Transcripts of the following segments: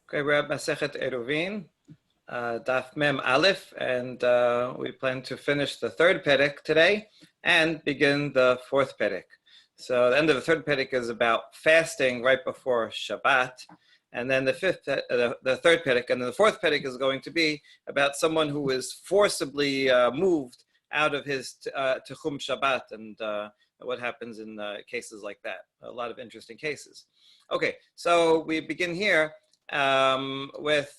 Okay, we're at Masechet Eruvin, Daf Mem Aleph, and we plan to finish the third perek today and begin the fourth perek. So the end of the third perek is about fasting right before Shabbat, and then the third perek, and then the fourth perek is going to be about someone who is forcibly moved out of his Techum Shabbat, and what happens in cases like that. A lot of interesting cases. Okay, so we begin here with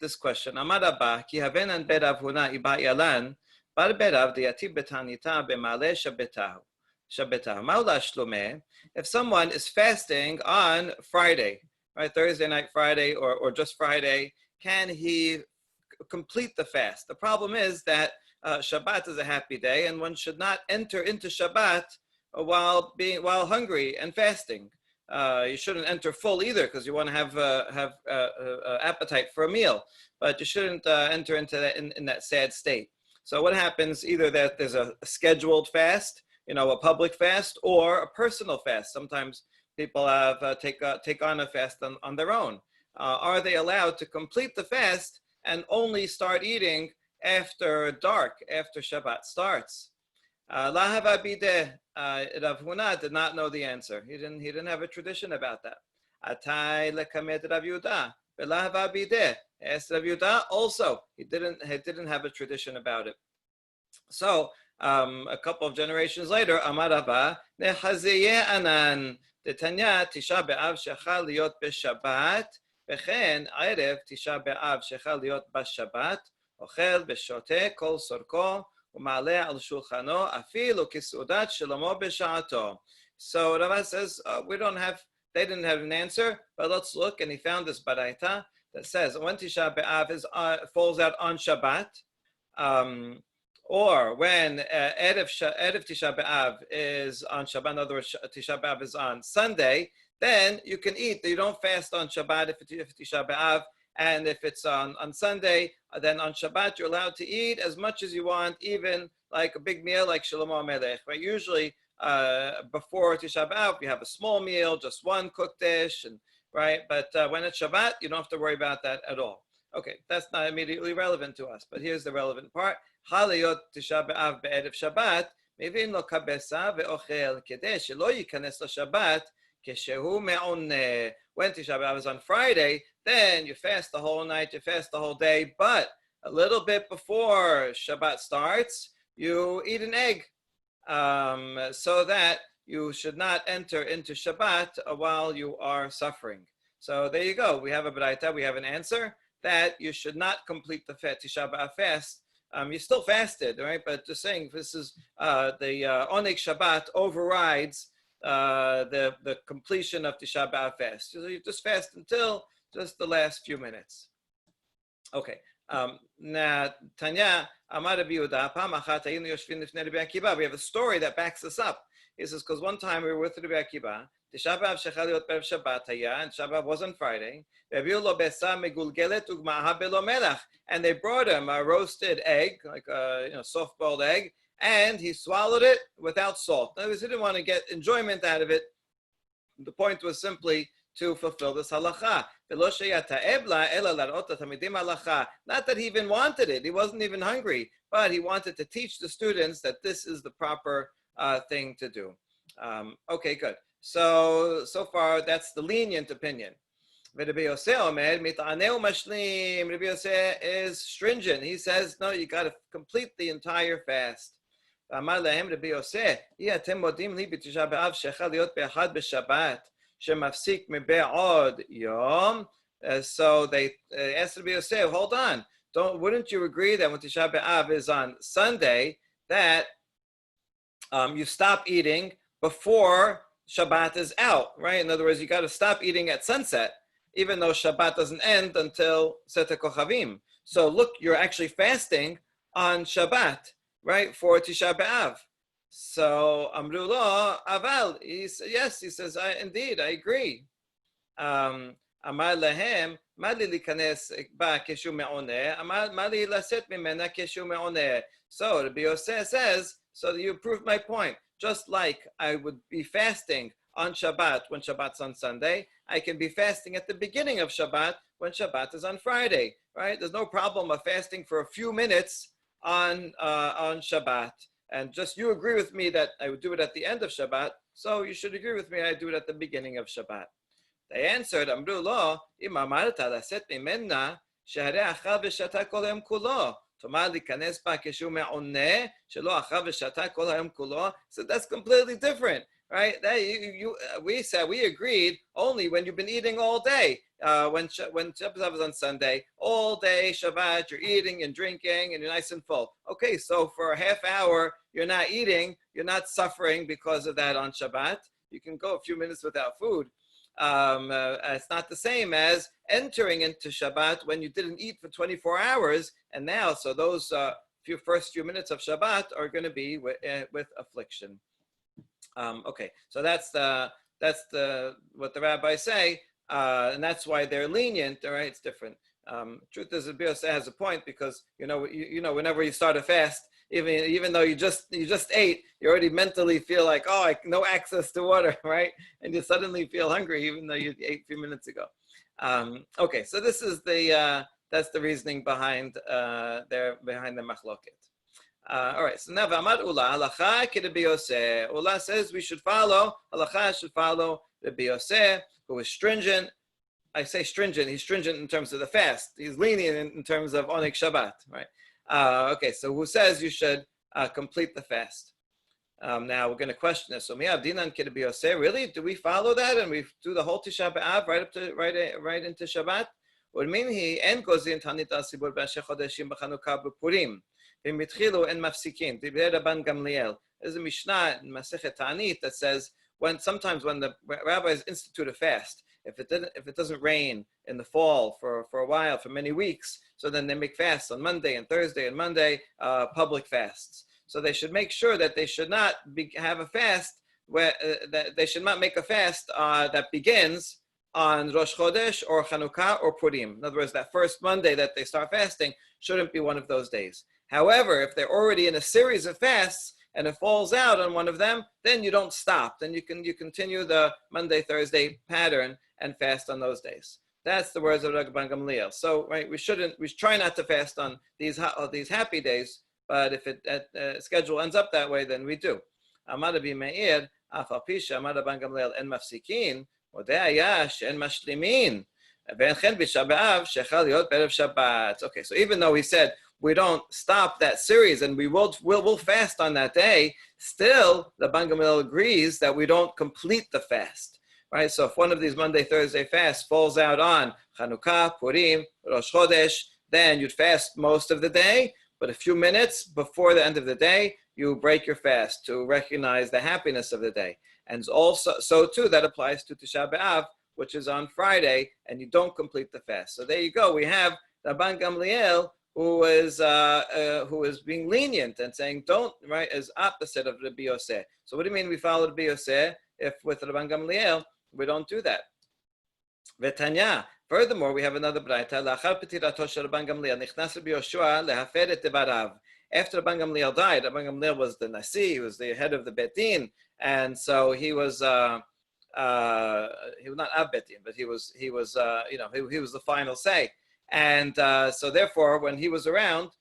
this question. Amar Rabba, ki havenan berav huna iba yalan, bar berav diatib betanita b'male shabbatahu. Ma'ula shlomeh. If someone is fasting on Friday, right, Thursday night, Friday, or just Friday, can he complete the fast? The problem is that Shabbat is a happy day, and one should not enter into Shabbat while hungry and fasting. You shouldn't enter full either because you want to have appetite for a meal, but you shouldn't enter into that in that sad state. So what happens? Either that there's a scheduled fast, a public fast, or a personal fast. Sometimes people have take on a fast on their own. Are they allowed to complete the fast and only start eating after dark, after Shabbat starts? Lahava bideh. Rav Huna did not know the answer. He didn't have a tradition about that. Atai lekamed Rav Yehuda. Lahava bideh. Asked Rav Yehuda also. He didn't have a tradition about it. So a couple of generations later, Amar Rava nechaziyeh anan detanya tisha be'av shechal liot b'Shabbat v'chen erev tisha be'av shechal liot b'Shabbat ochel b'shoteh kol sorko. So Rava says, they didn't have an answer, but let's look. And he found this baraita that says, when Tisha B'Av falls out on Shabbat, or when Erev Tisha B'Av is on Shabbat, in other words, Tisha B'Av is on Sunday, then you can eat. You don't fast on Shabbat if Tisha B'Av. And if it's on Sunday, then on Shabbat, you're allowed to eat as much as you want, even like a big meal like Shlomo Melech. Right? Usually, before Tisha B'Av, you have a small meal, just one cooked dish, right? But when it's Shabbat, you don't have to worry about that at all. Okay, that's not immediately relevant to us, but here's the relevant part. Halayot Tisha B'Av be'erev Shabbat, mevin lo kabesa ve'ochel kedei shelo yikanes LaShabbat keshehu me'oneh. When Tisha B'Av is on Friday, then you fast the whole night, you fast the whole day, but a little bit before Shabbat starts, you eat an egg, so that you should not enter into Shabbat while you are suffering. So there you go. We have a baraita, we have an answer that you should not complete the Tisha B'Av fast. You still fasted, right? But just saying, this is the Oneg Shabbat overrides the completion of Tisha B'Av fast. So you just fast until just the last few minutes. Okay. Now, Tanya, Amar Rabbi Yehuda, Pam achat hayinu yoshvin lifnei Rabbi Akiva. We have a story that backs this up. He says, because one time we were with Rabbi Akiva, Tisha B'Av shechal liot be'erev Shabbat haya, and Shabbat was on Friday. Ve'aviu lo besa megulgelet ugma'aha belo melach, and they brought him a roasted egg, like a soft-boiled egg, and he swallowed it without salt. In other words, he didn't want to get enjoyment out of it. The point was simply to fulfill this halacha. Not that he even wanted it. He wasn't even hungry, but he wanted to teach the students that this is the proper thing to do. Okay, good. So far, that's the lenient opinion. Rabbi Yosef is stringent. He says, no, you got to complete the entire fast. So they asked Rabbi Yosef, hold on, wouldn't you agree that when Tisha B'Av is on Sunday, that you stop eating before Shabbat is out, right? In other words, you got to stop eating at sunset, even though Shabbat doesn't end until Seta Kochavim. So look, you're actually fasting on Shabbat, right, for Tisha B'Av. So Amru lo aval. Yes, he says, indeed, I agree. Amar lahem, mali likanes ba keshu me'oneh, mali laset mimena keshu me'oneh. So Rabbi Yosef says, so you proved my point. Just like I would be fasting on Shabbat when Shabbat's on Sunday. I can be fasting at the beginning of Shabbat when Shabbat is on Friday, right? There's no problem of fasting for a few minutes on Shabbat. And just you agree with me that I would do it at the end of Shabbat, so you should agree with me I do it at the beginning of Shabbat. They answered, Amru lo, im amarta laset mimenna, שהרי אכל ושתה כל היום כולו. תאמר להיכנס בה כשהוא מעונה, שלא אכל ושתה כל היום כולו. So that's completely different, right? That we agreed only when you've been eating all day. When Shabbat was on Sunday, all day Shabbat, you're eating and drinking and you're nice and full. Okay, so for a half hour, you're not eating, you're not suffering because of that on Shabbat. You can go a few minutes without food. It's not the same as entering into Shabbat when you didn't eat for 24 hours, and now, so those first few minutes of Shabbat are going to be with affliction. Okay, so that's what the rabbis say, and that's why they're lenient. All right, it's different. Truth is, Bios has a point because you know whenever you start a fast, even though you just ate, you already mentally feel like, oh, no access to water, right? And you suddenly feel hungry even though you ate a few minutes ago. Okay, so this is that's the reasoning behind the machloket. All right, so now V'amad Ula halacha k'Rabbi Yoseh. Ula says we should follow Rabbi Yoseh, who is stringent. I say stringent. He's stringent in terms of the fast. He's lenient in terms of Oneg Shabbat, right? Okay, so who says you should complete the fast? Now we're going to question this. So miyav dinan k'Rabbi Yoseh. Really, do we follow that and we do the whole Tisha B'Av right into Shabbat? What mean he en gozin tanit al sibur b'asheh chodeshim b'Chanukah b'Purim v'mitchilu en mafsikin. Divrei Rabban Gamliel. There's a Mishnah in Masechet Ta'anit that says sometimes when the rabbis institute a fast, if it doesn't rain in the fall for a while, for many weeks, so then they make fasts on Monday and Thursday and Monday, public fasts. So they should make sure that they should not have a fast where that they should not make a fast that begins on Rosh Chodesh or Chanukah or Purim. In other words, that first Monday that they start fasting shouldn't be one of those days. However, if they're already in a series of fasts and it falls out on one of them, then you don't stop. Then you continue the Monday, Thursday pattern and fast on those days. That's the words of Rabban Gamliel. So, right, we try not to fast on these happy days, but if schedule ends up that way, then we do. Amar Rabbi Meir, af al pi she'amar Rabban Gamliel en mafsikin, modeh haya she'en mashlimin, ve'enchen b'Tisha B'Av shechal liot b'erev Shabbat. Okay, so even though he said we don't stop that series and we'll fast on that day, still the Rabban Gamliel agrees that we don't complete the fast. Right, so if one of these Monday, Thursday fasts falls out on Chanukah, Purim, Rosh Chodesh, then you'd fast most of the day, but a few minutes before the end of the day, you break your fast to recognize the happiness of the day. And also, so too, that applies to Tisha B'Av, which is on Friday, and you don't complete the fast. So there you go. We have Rabban Gamliel, who is being lenient and saying don't, right, is opposite of Rabbi Yoseh. So what do you mean we follow Rabbi Yoseh if with Rabban Gamliel we don't do that? V'tanya. Furthermore, we have another braita. La'achar petirato shel Rabban Gamliel nichnas Rabbi Yoshua lehafer et devarav. After Rabban Gamliel died, Rabban Gamliel was the nasi, he was the head of the bet din, and so he was not ab bet din, but he was the final say. And so therefore, when he was around,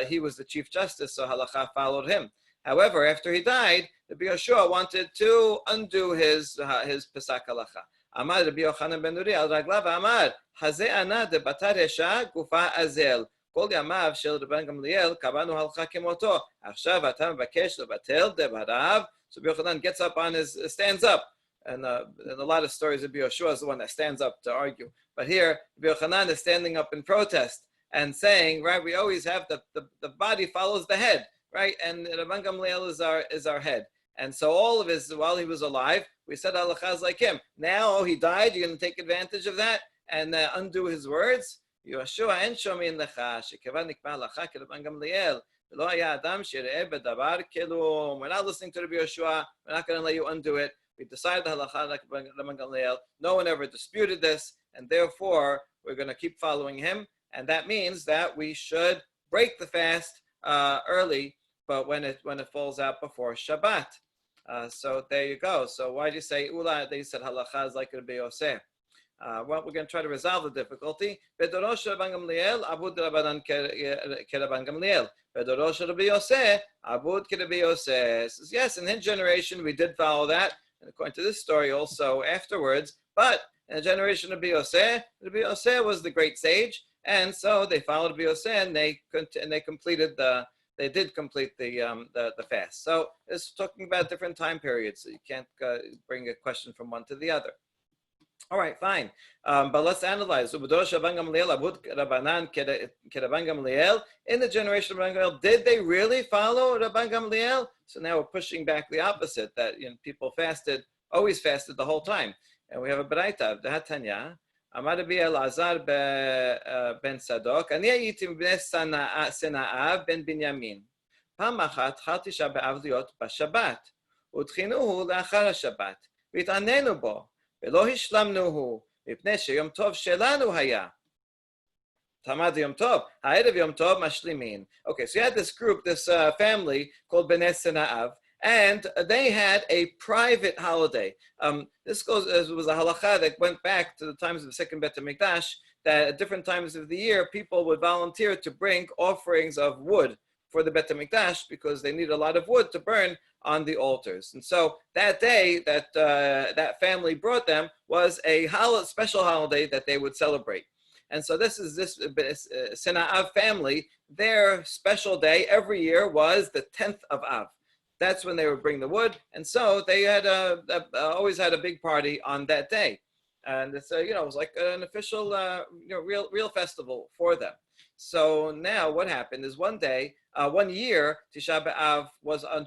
he was the chief justice, so halacha followed him. However, after he died, Rabbi Yoshua wanted to undo his Pesach halacha. Amar Rabbi Yochanan ben Nuri al raglav amar hazeh ana de batar resha gufa azel kol yamav shel Rabban Gamliel kabanu halacha kemoto achshav ata mevakesh levatel devarav. So Rabbi Yochanan stands up, and a lot of stories Rabbi Yoshua is the one that stands up to argue. But here Rabbi Yochanan is standing up in protest and saying, right, we always have the body follows the head. Right, and Rabban Gamliel is our head, and so all of his while he was alive, we said halachas like him. Now he died, you're going to take advantage of that and undo his words. Yoshua en shomin lecha shekevan nikma halacha keRabban Gamliel v'lo haya adam shireh bedavar kelum. We're not listening to Rabbi Yoshua. We're not going to let you undo it. We decided the halacha like Rabban Gamliel. No one ever disputed this, and therefore we're going to keep following him. And that means that we should break the fast early, but when it falls out before Shabbat. So there you go. So why do you say ula? They said halacha is like Rabbi Yosef. Well, we're going to try to resolve the difficulty. Bedorosh Rabban Gamliel, Abud Rabbanan Rabban Gamliel. Bedorosh Rabbi Yosef, Abud Rabbi Yosef. Yes, in his generation we did follow that, and according to this story also afterwards. But in the generation of Rabbi Yosef was the great sage, and so they followed Rabbi Yosef, and they completed they did complete the fast. So it's talking about different time periods. So you can't bring a question from one to the other. All right, fine. But let's analyze. In the generation of Rabban Gamliel, did they really follow Rabban Gamliel? So now we're pushing back the opposite, that people always fasted the whole time. And we have a beraita, Tanya. Amar Rabbi Elazar ben Sadok, Ani הייתי מבני סנאיו בן בנימין. פעם אחת חל תשעה באב להיות בשבת, ודחינוהו לאחר השבת, והתענינו בו, ולא השלמנוהו, מפני שיום טוב שלנו היה. Tamad Yom Tov, Ha'erev Yom Tov Mashlimin. Okay, so you had this group, this family called Bnei Senaav, and they had a private holiday. This was a halacha that went back to the times of the second Bet HaMikdash, that at different times of the year, people would volunteer to bring offerings of wood for the Bet HaMikdash because they need a lot of wood to burn on the altars. And so that day that that family brought them was a special holiday that they would celebrate. And so this Senaav family, their special day every year was the 10th of Av. That's when they would bring the wood, and so they had always had a big party on that day, and it's it was like an official real festival for them. So now what happened is one year Tisha B'Av was on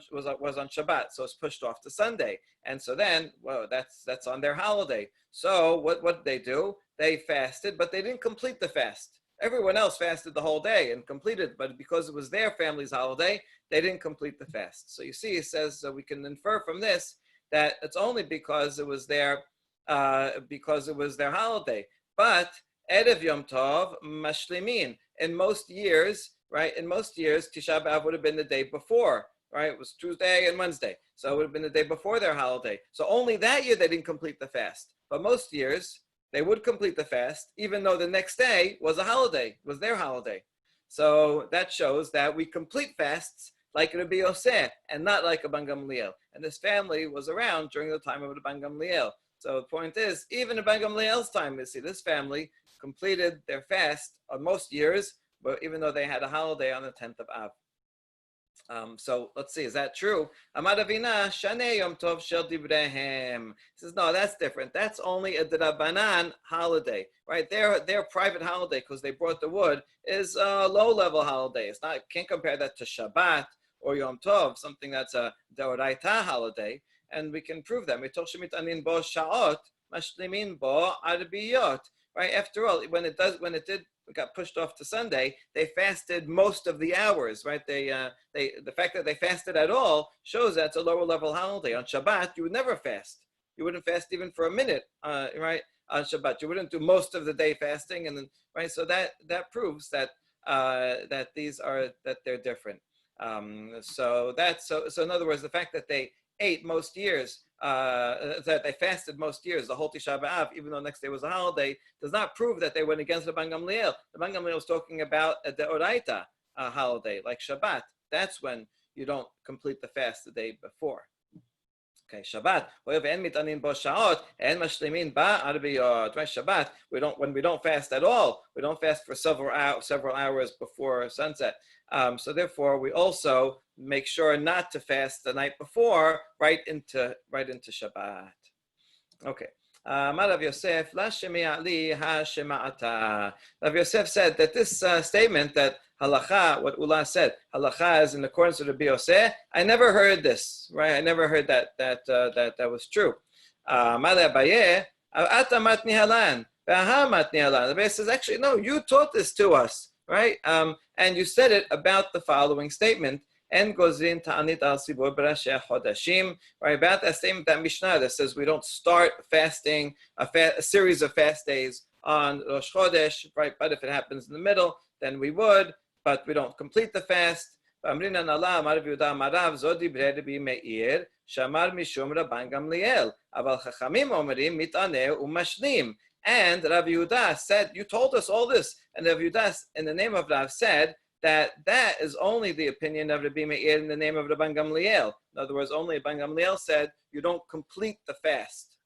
Shabbat, so it's pushed off to Sunday, and so then that's on their holiday. So what did they do? They fasted, but they didn't complete the fast. Everyone else fasted the whole day and completed, but because it was their family's holiday, they didn't complete the fast. So you see, it says we can infer from this that it's only because it was their holiday. But Erev Yom Tov Mashlimin. In most years, Tisha B'Av would have been the day before, right? It was Tuesday and Wednesday, so it would have been the day before their holiday. So only that year they didn't complete the fast. But most years they would complete the fast, even though the next day was a holiday, was their holiday. So that shows that we complete fasts like Rabbi Yosef and not like Rabban Gamliel. And this family was around during the time of Rabban Gamliel. So the point is, even Rabban Gamliel's time, you see, this family completed their fast on most years, but even though they had a holiday on the 10th of Av. So let's see, is that true? Amar Ravina, Shanei Yom Tov Shel Divrehem. He says, no, that's different. That's only a Drabanan holiday, right? Their private holiday, because they brought the wood, is a low-level holiday. It's not, can't compare that to Shabbat or Yom Tov, something that's a Deoraita holiday, and we can prove that. Mitoch shemitanin bo sha'ot, mashlimin bo arbiyot. Right? After all, when it got pushed off to Sunday, they fasted most of the hours, right? The fact that they fasted at all shows that's a lower level holiday. On Shabbat, you would never fast. You wouldn't fast even for a minute, right? On Shabbat, you wouldn't do most of the day fasting, and then right. So that proves that they're different. So in other words, the fact that they ate most years, that they fasted most years, the whole Tisha B'Av, even though next day was a holiday, does not prove that they went against the Rabban Gamliel. The Rabban Gamliel was talking about a Deoraita holiday, like Shabbat. That's when you don't complete the fast the day before. Okay, Shabbat. Shabbat. When we don't fast at all. We don't fast for several hours before sunset. So therefore, we also make sure not to fast the night before, right into Shabbat. Okay. Rav Yosef, Rav Yosef said that this statement that halacha, what Ula said, halacha is in accordance with Rabbi Yosef. I never heard this, right? I never heard that was true. Abaye says, actually, no, you taught this to us, right? And you said it about the following statement. And goes in ta'anit al sibur b'rashei chodashim, right? About that statement, that Mishnah that says we don't start fasting a series of fast days on Rosh Chodesh, right? But if it happens in the middle, then we would, but we don't complete the fast. ואמרינן עלה, אמר רבי יהודה אמר רב, זו דברי רבי מאיר, שאמר משום רבן גמליאל, אבל חכמים אומרים מתענה ומשלים. And Rabbi Yehuda said, you told us all this, and Rabbi Yehuda, in the name of Rav, said that that is only the opinion of Rabbi Meir in the name of Rabban Gamliel. In other words, only Rabban Gamliel said you don't complete the fast.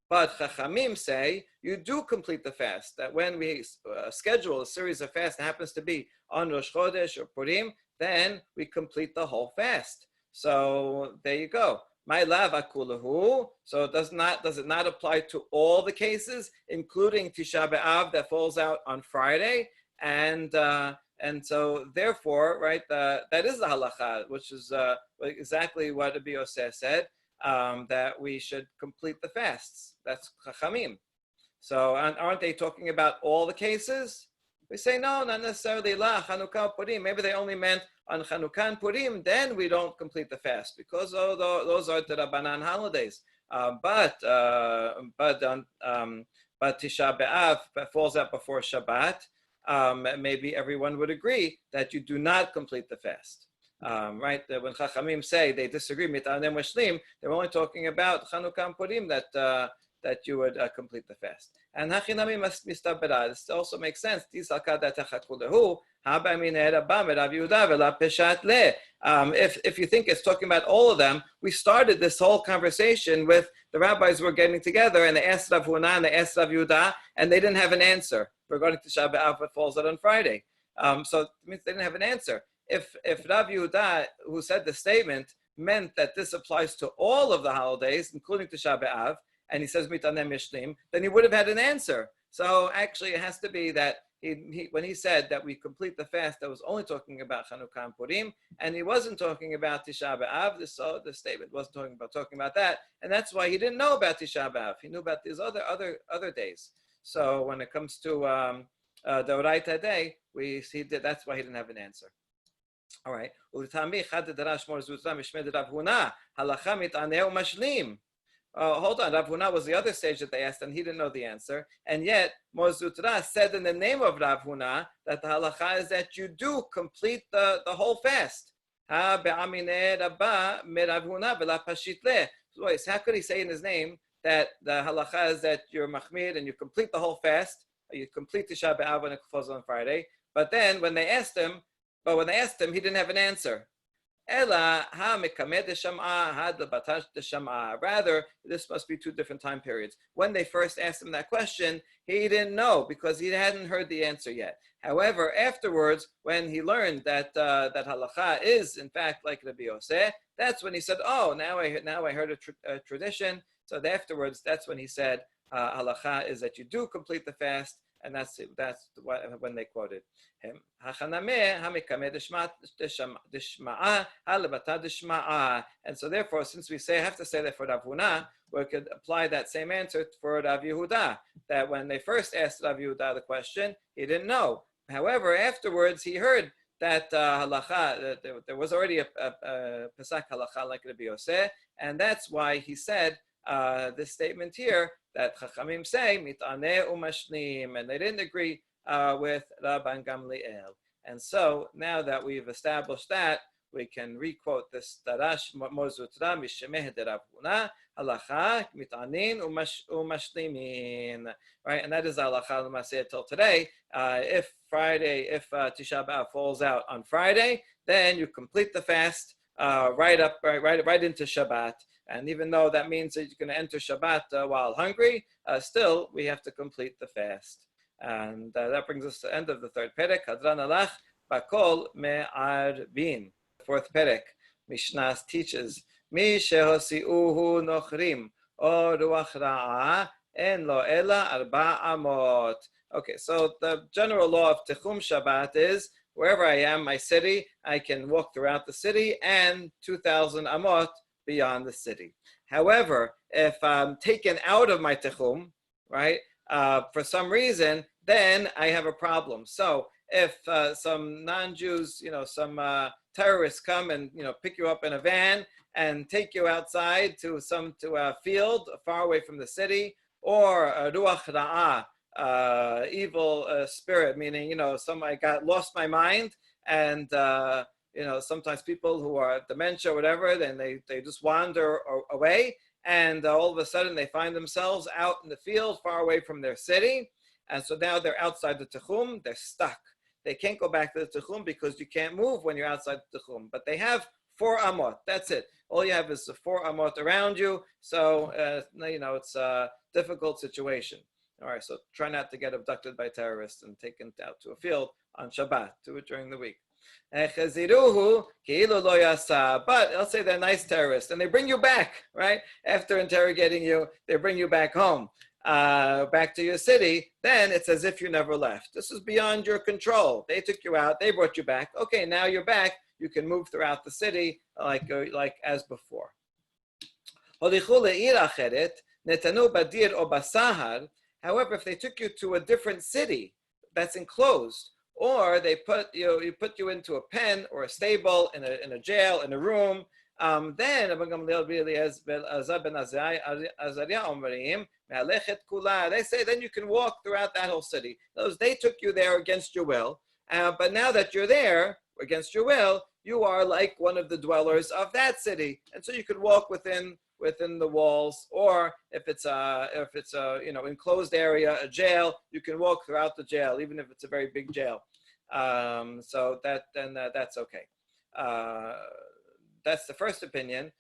But Chachamim say you do complete the fast, that when we schedule a series of fasts that happens to be on Rosh Chodesh or Purim, then we complete the whole fast. So there you go. My lav akulahu. So does it not apply to all the cases, including Tisha B'Av that falls out on Friday? And so therefore, right, that is the halacha, which is exactly what Rabbi Yosef said, that we should complete the fasts. That's chachamim. So aren't they talking about all the cases? We say, no, not necessarily la, Chanukah, Purim. Maybe they only meant on Chanukah and Purim, then we don't complete the fast because those are the Rabbanan holidays. But Tisha B'Av falls out before Shabbat. Maybe everyone would agree that you do not complete the fast. Right? When Chachamim say they disagree, Mit'anem Mashlim, they're only talking about Chanukah and Purim that you would complete the fast. And Hachinami Mistabera, this also makes sense. If you think it's talking about all of them, we started this whole conversation with the rabbis were getting together and they asked Rav Huna and they asked Rav Yehuda and they didn't have an answer regarding to Shabbat B'Av falls out on Friday. So it means they didn't have an answer. If Rav Yehuda, who said the statement, meant that this applies to all of the holidays, including Tisha B'Av, and he says mitanem mishlim, then he would have had an answer. So actually, it has to be that when he said that we complete the fast, that was only talking about Chanukah and Purim, and he wasn't talking about Tisha B'Av. The statement wasn't talking about that, and that's why he didn't know about Tisha B'Av. He knew about these other days. So when it comes to the Oraita day, we see that that's why he didn't have an answer. All right. Hold on, Rav Huna was the other stage that they asked, and he didn't know the answer. And yet, Mor Zutra said in the name of Rav Huna that the halacha is that you do complete the whole fast. So how could he say in his name that the halacha is that you're machmir and you complete the whole fast, or you complete the Tisha B'Av when it falls on Friday? But then when they asked him, he didn't have an answer. Rather, this must be two different time periods. When they first asked him that question, he didn't know because he hadn't heard the answer yet. However, afterwards, when he learned that that halacha is in fact like Rabbi Yosef, that's when he said, "Oh, now I heard a tradition." So afterwards, that's when he said, "Halacha is that you do complete the fast." And that's when they quoted him. And so therefore, since we have to say that for Rav Huna, we could apply that same answer for Rav Yehuda, that when they first asked Rav Yehuda the question, he didn't know. However, afterwards, he heard that halacha, there was already a Pesach halacha like Rabbi Yosef, and that's why he said this statement here, that Chachamim say mit'aneh umashlim, and they didn't agree with Rabban Gamliel. And so now that we've established that, we can requote this Darash Mozutra Mishemeh de Rav Huna halacha mit'anin umashlimin. Right, and that is halacha l'maseh till today. If Tisha B'Av falls out on Friday, then you complete the fast right into Shabbat. And even though that means that you're going to enter Shabbat while hungry, still we have to complete the fast. And that brings us to the end of the third perek. Hadran alach bakol me'arvin. Fourth perek, Mishnah teaches, Mi shehosiuhu nochrim o ruach ra'ah en lo ela arba amot. Okay, so the general law of Tichum Shabbat is, wherever I am, my city, I can walk throughout the city and 2,000 amot beyond the city. However, if I'm taken out of my Tichum, right, for some reason, then I have a problem. So if some non-Jews, some terrorists come and, pick you up in a van and take you outside to a field far away from the city, or a ruach ra'ah, evil spirit, meaning, I lost my mind and, sometimes people who are dementia or whatever, then they just wander away, and all of a sudden they find themselves out in the field far away from their city. And so now they're outside the Techum, they're stuck. They can't go back to the Techum because you can't move when you're outside the Techum. But they have 4 amot, that's it. All you have is the 4 amot around you. So, it's a difficult situation. All right, so try not to get abducted by terrorists and taken out to a field on Shabbat. Do it during the week. But let's say they're nice terrorists and they bring you back, right? After interrogating you, they bring you back home. Back to your city, then it's as if you never left. This is beyond your control. They took you out, they brought you back. Okay, now you're back. You can move throughout the city like as before. However, if they took you to a different city that's enclosed, or they put you into a pen or a stable, in a jail, in a room, then they say then you can walk throughout that whole city. They took you there against your will, but now that you're there against your will, you are like one of the dwellers of that city, and so you could walk within the walls, or if it's a enclosed area, a jail, you can walk throughout the jail, even if it's a very big jail. So that's okay. That's the first opinion.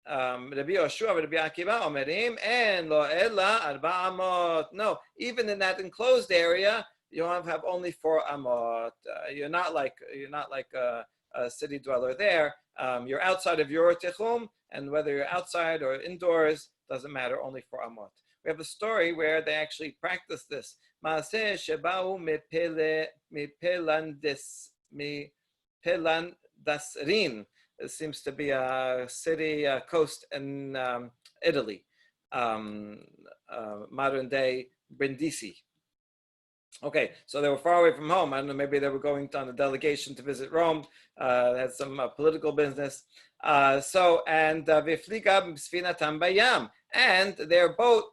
Rabbi Yoshua, Rabbi Akiva, Omerim, and lo ella arba amot. No, even in that enclosed area, you have only 4 amot. You're not like a city dweller there. You're outside of your techum, and whether you're outside or indoors doesn't matter. Only 4 amot. We have a story where they actually practice this. Maaseh sheba'u mepelandasrin. It seems to be a city coast in Italy, modern day Brindisi. Okay, so they were far away from home. I don't know, maybe they were going on a delegation to visit Rome. They had some political business. And their boat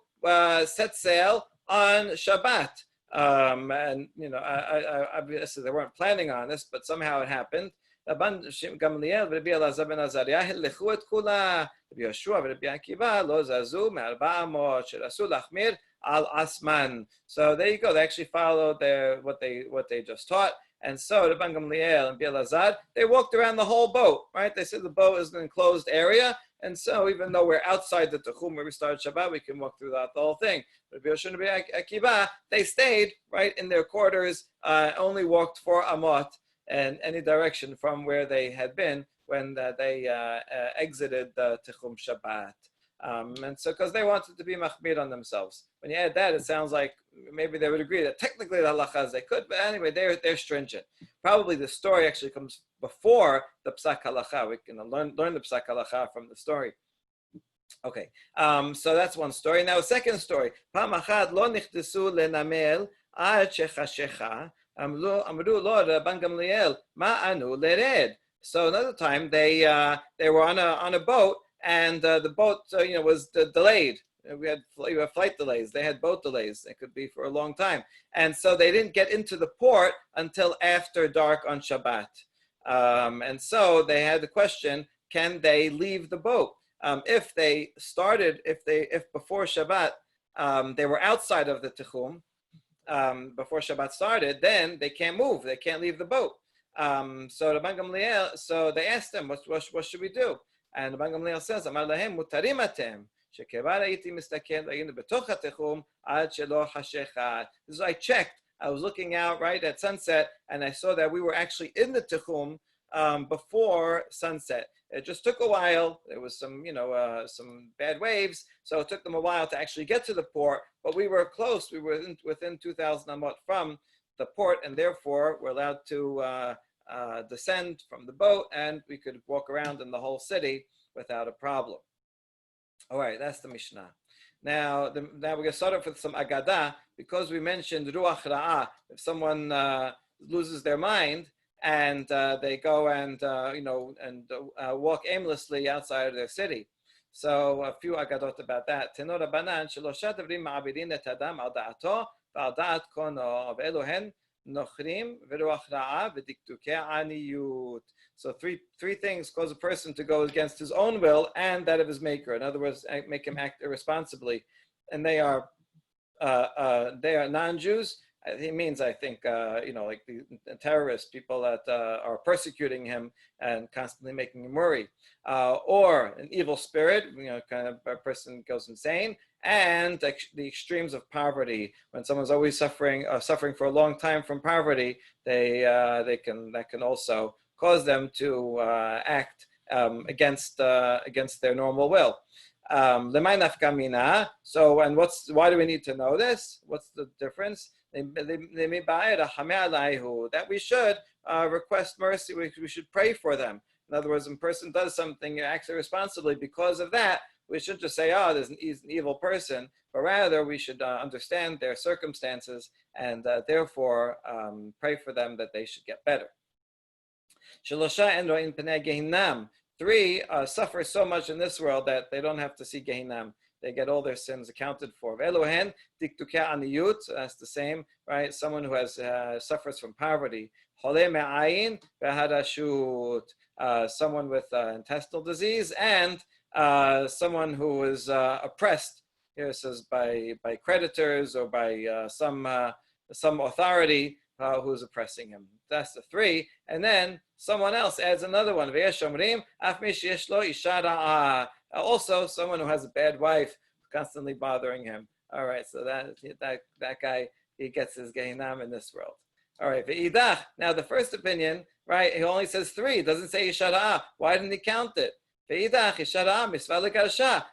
set sail on Shabbat. Obviously they weren't planning on this, but somehow it happened. Rabban Gamliel ורבי אלעזר בן עזריה הלכו את כולה. רבי יהושע ורבי עקיבא לא זזו מ4 אמות שרצו להחמיר על עצמן. So there you go. They actually followed what they just taught. And so Rabban Gamliel and Rabbi Elazar, they walked around the whole boat, right? They said the boat is an enclosed area, and so even though we're outside the Techum where we started Shabbat, we can walk through the whole thing. Rabbi Yoshua and Rabbi Akiva, they stayed right in their quarters, only walked 4 amot in any direction from where they had been when they exited the Techum Shabbat. And so, because they wanted to be machmir on themselves. When you add that, it sounds like maybe they would agree that technically the halachas they could, but anyway, they're stringent. Probably the story actually comes before the psak halacha. We can learn the psak halacha from the story. Okay, so that's one story. Now, a second story. Pam achad lo nichdesu lenamel ad shechashecha amru lo Rabban Gamliel ma anu lered. So another time they were on a boat. And the boat, was delayed. We had flight delays. They had boat delays. It could be for a long time. And so they didn't get into the port until after dark on Shabbat. And so they had the question, can they leave the boat? If before Shabbat, they were outside of the Techum, before Shabbat started, then they can't move. They can't leave the boat. So Rabban Gamliel, so they asked them, what should we do? And Rabban Gamliel says, Amar lahem mutarim atem, shekevar hayiti mistaken v'ayinu betoch hatechum ad shelo hashecha. This is I checked. I was looking out right at sunset, and I saw that we were actually in the Techum before sunset. It just took a while. There was some bad waves, so it took them a while to actually get to the port. But we were close. We were within 2,000 amot from the port, and therefore we're allowed to descend from the boat, and we could walk around in the whole city without a problem. All right, that's the Mishnah. Now we're going to start off with some Agadah, because we mentioned Ruach Ra'ah. If someone loses their mind and they go and walk aimlessly outside of their city. So a few Agadot about that. Tenor Rabbanan shelosha davrim ma'abirin et adam al da'ato v'al da'at kono v'eluhen nochrim v'ruach ra'a v'diktukei aniyut. So three things cause a person to go against his own will and that of his maker. In other words, make him act irresponsibly, and they are non-Jews. He means, I think, like the terrorists, people that are persecuting him and constantly making him worry, or an evil spirit, kind of a person goes insane, and the extremes of poverty. When someone's always suffering for a long time from poverty, that can also cause them to act against their normal will. So, and why do we need to know this? What's the difference? That we should request mercy, we should pray for them. In other words, when a person does something, acts irresponsibly, because of that, we shouldn't just say, he's an evil person, but rather we should understand their circumstances and therefore pray for them that they should get better. Three suffer so much in this world that they don't have to see Gehinam. They get all their sins accounted for. Elohen diktukei aniyut. That's the same, right? Someone who suffers from poverty. Chole me'ayin v'hadashut. Someone with intestinal disease, and someone who is oppressed. Here it says by creditors or by some authority who's oppressing him. That's the three. And then someone else adds another one. Also, someone who has a bad wife constantly bothering him. All right, so that guy, he gets his Gehinam in this world. All right, now the first opinion, right, he only says three, doesn't say Yishara. Why didn't he count it?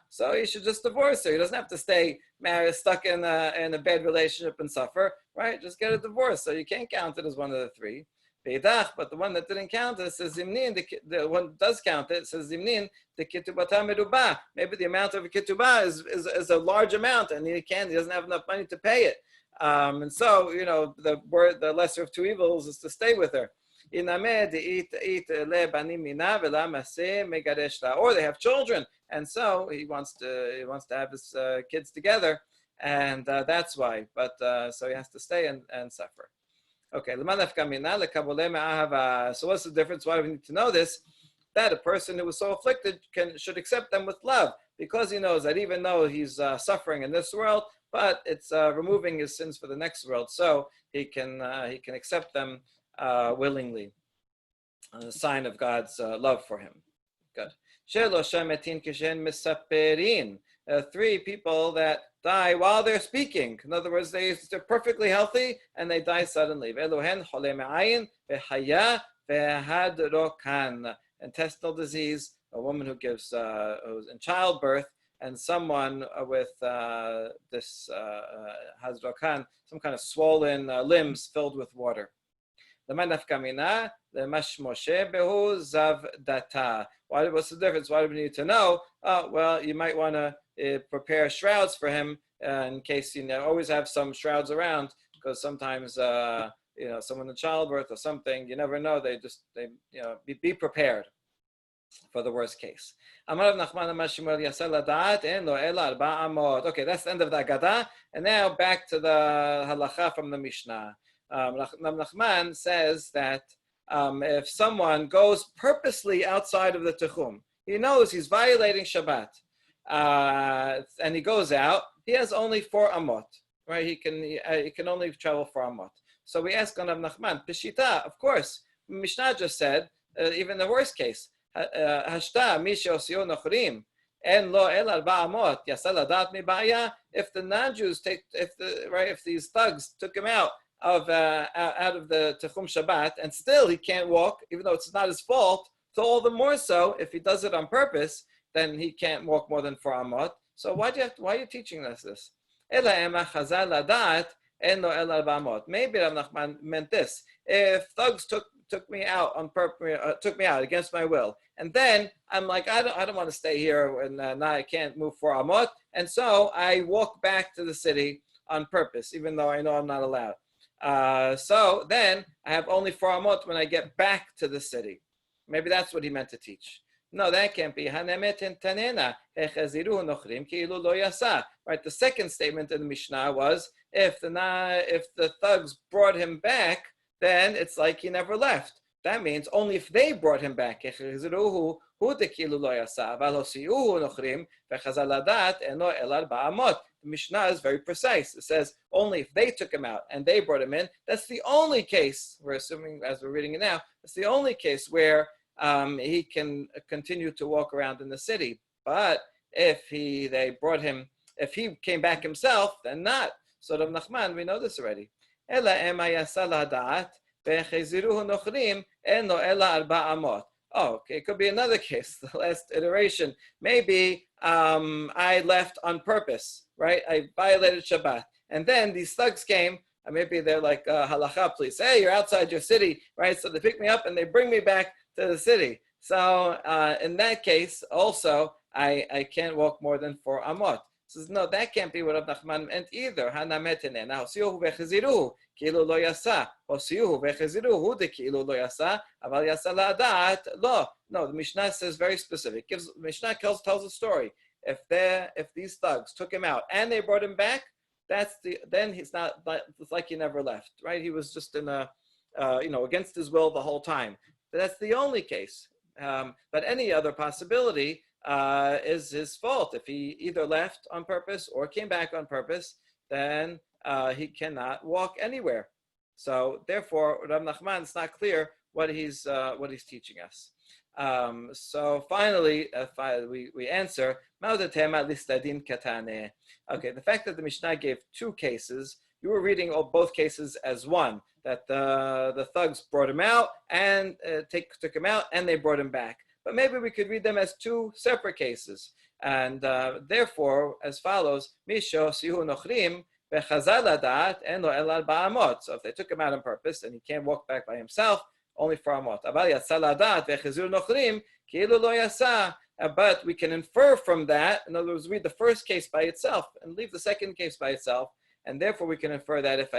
So he should just divorce her. He doesn't have to stay married, stuck in a bad relationship and suffer, right? Just get a divorce. So you can't count it as one of the three. But the one that didn't count it says Zimnin. The one that does count it says Zimnin. The ketubata meruba. Maybe the amount of a ketubah is a large amount, and he doesn't have enough money to pay it. And so the lesser of two evils is to stay with her. Or they have children, and so he wants to have his kids together, and that's why. But so he has to stay and suffer. Okay, so what's the difference? Why do we need to know this? That a person who was so afflicted should accept them with love, because he knows that even though he's suffering in this world, but it's removing his sins for the next world, so he can accept them willingly. A sign of God's love for him. Good. Three people that die while they're speaking. In other words, they're perfectly healthy and they die suddenly. Intestinal disease, a woman who gives who's in childbirth, and someone with this hazrokan, some kind of swollen limbs filled with water. What's the difference? Why do we need to know? Well, you might want to prepare shrouds for him in case always have some shrouds around, because sometimes someone in childbirth or something, you never know. Be prepared for the worst case. Okay, that's the end of the Agadah, and now back to the halacha from the Mishnah. Nachman says that if someone goes purposely outside of the Techum, he knows he's violating Shabbat, and he goes out, he has only 4 amot, right? He can only travel 4 amot. So we ask on Nachman, Peshita, of course, Mishnah just said, even the worst case, Hashta misheosio nochrim, en lo el 4 amot, yasal adat mi ba'ya. If the non-Jews if these thugs took him out of the Techum Shabbat, and still he can't walk, even though it's not his fault, so all the more so, if he does it on purpose, then he can't walk more than 4 amot. So why are you teaching us this? Maybe Rav Nachman meant this. If thugs took me out on purpose, took me out against my will, and then I'm like, I don't want to stay here, and now I can't move 4 amot, and so I walk back to the city on purpose, even though I know I'm not allowed. So then I have only 4 amot when I get back to the city. Maybe that's what he meant to teach. No, that can't be. Right, the second statement in the Mishnah was if the thugs brought him back, then it's like he never left. That means only if they brought him back. The Mishnah is very precise. It says only if they took him out and they brought him in. That's the only case, we're assuming as we're reading it now, it's the only case where he can continue to walk around in the city. But if they brought him, if he came back himself, then not. So Rav Nachman, we know this already. Oh, okay, it could be another case, the last iteration. Maybe I left on purpose, right? I violated Shabbat. And then these thugs came, and maybe they're like, halacha, please. Hey, you're outside your city, right? So they pick me up and they bring me back to the city. So in that case, also, I can't walk more than 4 amot. Says, no, that can't be what Rav Nachman meant either. Now, כאילו לא יסע, הוציאוהו והחזירוהו דכאילו לא יסע, אבל יסע לדעת, לא. No, the Mishnah says very specific. The Mishnah tells a story. If these thugs took him out and they brought him back, then he's not, it's like he never left, right? He was just in against his will the whole time. But that's the only case. But any other possibility is his fault. If he either left on purpose or came back on purpose, then he cannot walk anywhere. So therefore, Rav Nachman, it's not clear what he's teaching us. So finally, we answer. Okay, the fact that the Mishnah gave 2 cases, you were reading both cases as one. That the thugs brought him out and took him out, and they brought him back. But maybe we could read them as 2 separate cases, and therefore, as follows: Misho sihu nochrim. So if they took him out on purpose and he can't walk back by himself, only for amot. But we can infer from that, in other words, read the first case by itself and leave the second case by itself, and therefore we can infer that if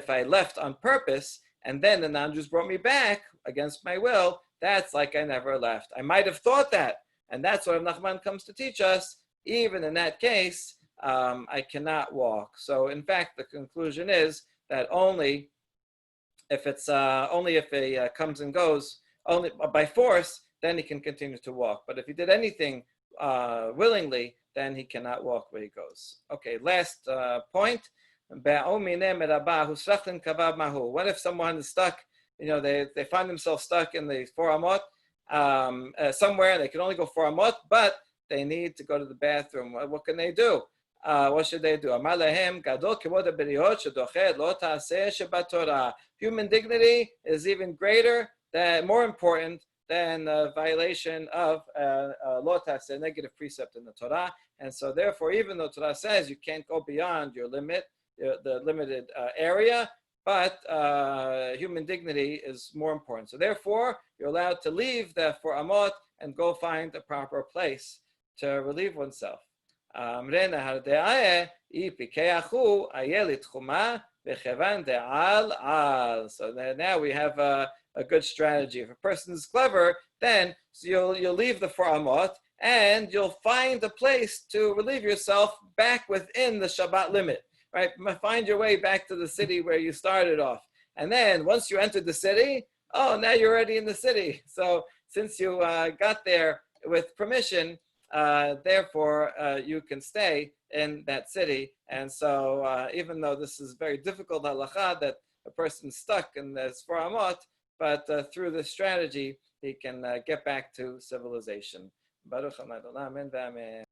I left on purpose and then the non-Jews brought me back against my will, that's like I never left. I might have thought that, and that's what Nachman comes to teach us. Even in that case, I cannot walk. So in fact, the conclusion is that only if he comes and goes only by force, then he can continue to walk. But if he did anything willingly, then he cannot walk where he goes. Okay, last point. What if someone is stuck? They find themselves stuck in the 4 amot somewhere. They can only go 4 amot, but they need to go to the bathroom. What can they do? What should they do? Human dignity is even greater, more important than a violation of lo taseh, negative precept in the Torah. And so therefore, even though Torah says you can't go beyond your limit, the limited area, but human dignity is more important. So therefore, you're allowed to leave the 4 amot and go find a proper place to relieve oneself. So now we have a good strategy. If a person is clever, then you'll leave the 4 amot and you'll find a place to relieve yourself back within the Shabbat limit. Right? Find your way back to the city where you started off. And then once you entered the city, now you're already in the city. So since you got there with permission, therefore you can stay in that city. And so even though this is very difficult halacha that a person's stuck in this 4 amot, but through this strategy, he can get back to civilization. Baruch Adonai, amen.